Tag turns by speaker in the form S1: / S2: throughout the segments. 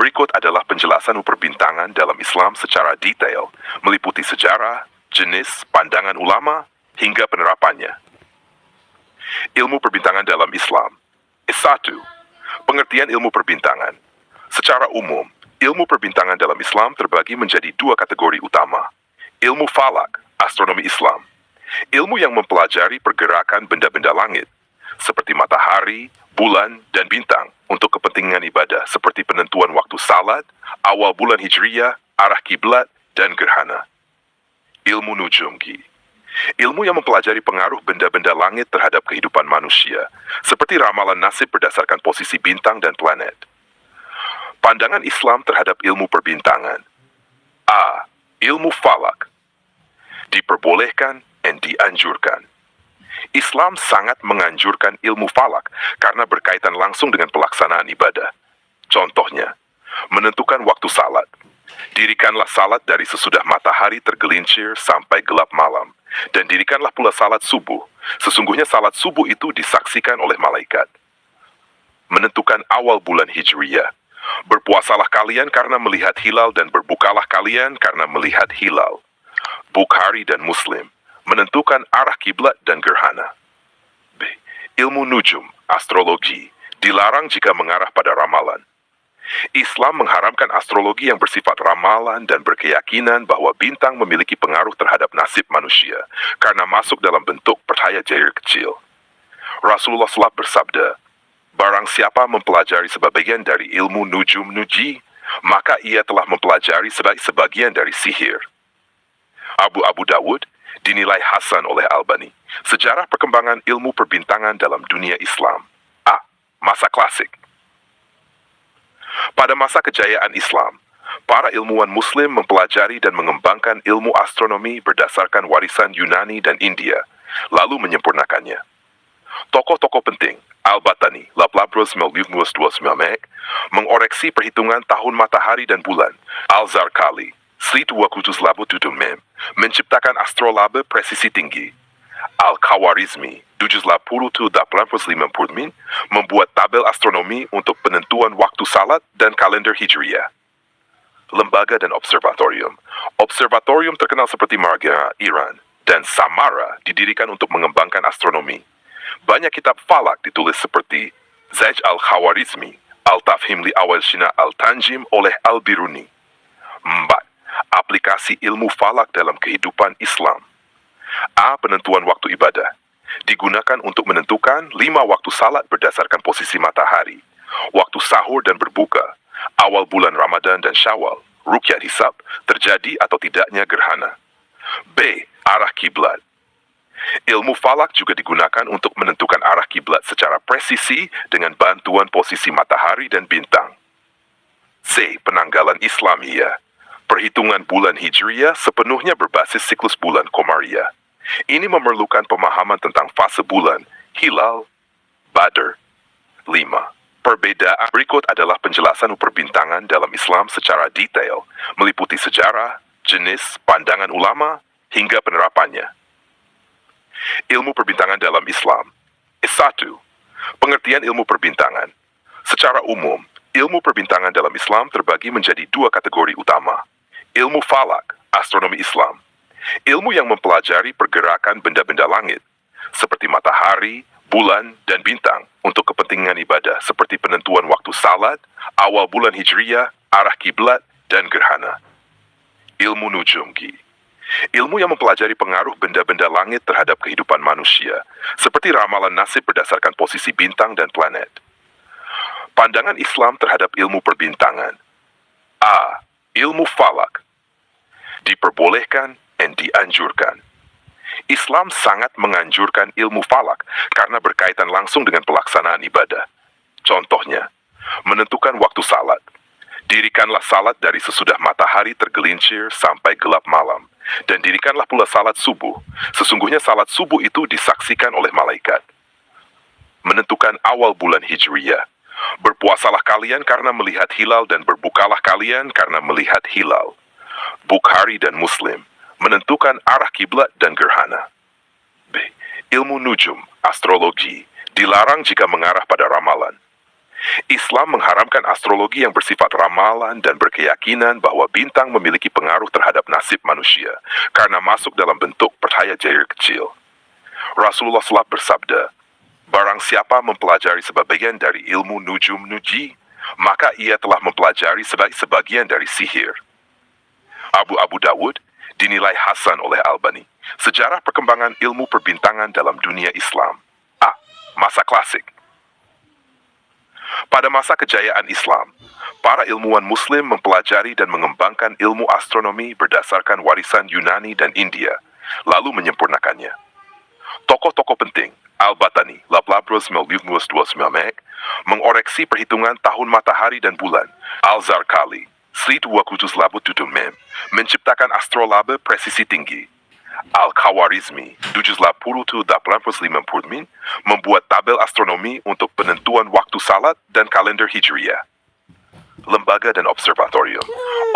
S1: Berikut adalah penjelasan perbintangan dalam Islam secara detail, meliputi sejarah, jenis, pandangan ulama, hingga penerapannya. Ilmu perbintangan dalam Islam. 1. Pengertian ilmu perbintangan. Secara umum, ilmu perbintangan dalam Islam terbagi menjadi dua kategori utama. Ilmu falak, astronomi Islam. Ilmu yang mempelajari pergerakan benda-benda langit, seperti matahari, bulan, dan bintang untuk kepentingan ibadah seperti penentuan waktu salat, awal bulan Hijriyah, arah kiblat, dan gerhana. Ilmu nujumgi. Ilmu yang mempelajari pengaruh benda-benda langit terhadap kehidupan manusia, seperti ramalan nasib berdasarkan posisi bintang dan planet. Pandangan Islam terhadap ilmu perbintangan. A. Ilmu falak. Diperbolehkan dan dianjurkan. Islam sangat menganjurkan ilmu falak karena berkaitan langsung dengan pelaksanaan ibadah. Contohnya, menentukan waktu salat. Dirikanlah salat dari sesudah matahari tergelincir sampai gelap malam, dan dirikanlah pula salat subuh. Sesungguhnya salat subuh itu disaksikan oleh malaikat. Menentukan awal bulan Hijriyah. Berpuasalah kalian karena melihat hilal dan berbukalah kalian karena melihat hilal. Bukhari dan Muslim. Menentukan arah kiblat dan gerhana. B. Ilmu nujum, astrologi, dilarang jika mengarah pada ramalan. Islam mengharamkan astrologi yang bersifat ramalan dan berkeyakinan bahwa bintang memiliki pengaruh terhadap nasib manusia karena masuk dalam bentuk percaya jair kecil. Rasulullah SAW bersabda, barang siapa mempelajari sebagian dari ilmu nujum nuji, maka ia telah mempelajari sebagian dari sihir. Abu Dawud dinilai hasan oleh Albani. Sejarah perkembangan ilmu perbintangan dalam dunia Islam. A. Masa klasik. Pada masa kejayaan Islam, para ilmuwan Muslim mempelajari dan mengembangkan ilmu astronomi berdasarkan warisan Yunani dan India, lalu menyempurnakannya. Tokoh-tokoh penting, Al-Batani, Laplabrus Melvivmus Duosmiamek, mengoreksi perhitungan tahun matahari dan bulan. Al-Zarqali, Sri Tuwakutus Labututumem, menciptakan astrolabe presisi tinggi. Al-Khawarizmi, 780-850, membuat tabel astronomi untuk penentuan waktu salat dan kalender Hijriyah. Lembaga dan observatorium. Observatorium terkenal seperti Marghera, Iran, dan Samara didirikan untuk mengembangkan astronomi. Banyak kitab falak ditulis seperti Zaj al-Khawarizmi, Al-Tafhim li Awal Shina al-Tanjim oleh Al-Biruni. 4. Aplikasi ilmu falak dalam kehidupan Islam. A. Penentuan waktu ibadah. Digunakan untuk menentukan 5 waktu salat berdasarkan posisi matahari, waktu sahur dan berbuka, awal bulan Ramadan dan Syawal, ruqyat hisab, terjadi atau tidaknya gerhana. B. Arah kiblat. Ilmu falak juga digunakan untuk menentukan arah kiblat secara presisi dengan bantuan posisi matahari dan bintang. C. Penanggalan Islamiyah. Perhitungan bulan Hijriyah sepenuhnya berbasis siklus bulan Qamariyah. Ini memerlukan pemahaman tentang fase bulan, hilal, badr. 5. Perbedaan berikut adalah penjelasan perbintangan dalam Islam secara detail, meliputi sejarah, jenis, pandangan ulama, hingga penerapannya. Ilmu perbintangan dalam Islam. 1. Pengertian ilmu perbintangan. Secara umum, ilmu perbintangan dalam Islam terbagi menjadi dua kategori utama. Ilmu falak, astronomi Islam. Ilmu yang mempelajari pergerakan benda-benda langit, seperti matahari, bulan, dan bintang untuk kepentingan ibadah seperti penentuan waktu salat, awal bulan Hijriyah, arah kiblat, dan gerhana. Ilmu nujumgi. Ilmu yang mempelajari pengaruh benda-benda langit terhadap kehidupan manusia, seperti ramalan nasib berdasarkan posisi bintang dan planet. Pandangan Islam terhadap ilmu perbintangan. A. Ilmu falak. Diperbolehkan dan dianjurkan. Islam sangat menganjurkan ilmu falak karena berkaitan langsung dengan pelaksanaan ibadah. Contohnya, menentukan waktu salat. Dirikanlah salat dari sesudah matahari tergelincir sampai gelap malam, dan dirikanlah pula salat subuh. Sesungguhnya salat subuh itu disaksikan oleh malaikat. Menentukan awal bulan Hijriyah. Berpuasalah kalian karena melihat hilal dan berbukalah kalian karena melihat hilal. Bukhari dan Muslim. Menentukan arah kiblat dan gerhana. B. Ilmu nujum, astrologi, dilarang jika mengarah pada ramalan. Islam mengharamkan astrologi yang bersifat ramalan dan berkeyakinan bahwa bintang memiliki pengaruh terhadap nasib manusia karena masuk dalam bentuk percaya jair kecil. Rasulullah SAW bersabda, "Barang siapa mempelajari sebagian dari ilmu nujum nuji, maka ia telah mempelajari sebagian dari sihir." Abu Dawud dinilai hasan oleh Albani. Sejarah perkembangan ilmu perbintangan dalam dunia Islam. A. Masa klasik. Pada masa kejayaan Islam, para ilmuwan Muslim mempelajari dan mengembangkan ilmu astronomi berdasarkan warisan Yunani dan India, lalu menyempurnakannya. Tokoh-tokoh penting, Al-Batani, Laplace Melvillus Duosmelmek, mengoreksi perhitungan tahun matahari dan bulan. Al-Zarqali, Sri Tuwakutus Labut Tutumem, menciptakan astrolabe presisi tinggi. Al-Khawarizmi, 780-850, membuat tabel astronomi untuk penentuan waktu salat dan kalender Hijriyah. Lembaga dan observatorium.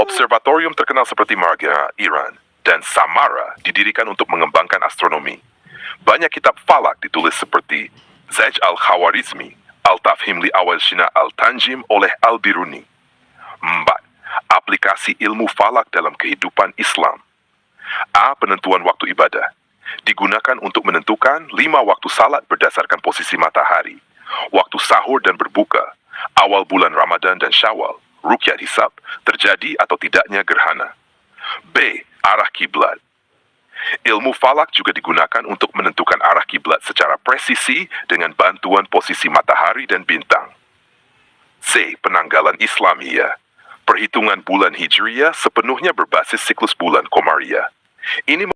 S1: Observatorium terkenal seperti Marghera, Iran, dan Samara didirikan untuk mengembangkan astronomi. Banyak kitab falak ditulis seperti Zaj al-Khawarizmi, Al-Tafhim li Awal Shina al-Tanjim oleh Al-Biruni. 4. Aplikasi ilmu falak dalam kehidupan Islam. A. Penentuan waktu ibadah. Digunakan untuk menentukan 5 waktu salat berdasarkan posisi matahari, waktu sahur dan berbuka, awal bulan Ramadan dan Syawal, ruqyat hisab, terjadi atau tidaknya gerhana. B. Arah kiblat. Ilmu falak juga digunakan untuk menentukan arah kiblat secara presisi dengan bantuan posisi matahari dan bintang. C. Penanggalan Islamiyah. Perhitungan bulan Hijriyah sepenuhnya berbasis siklus bulan Qamariyah. Ini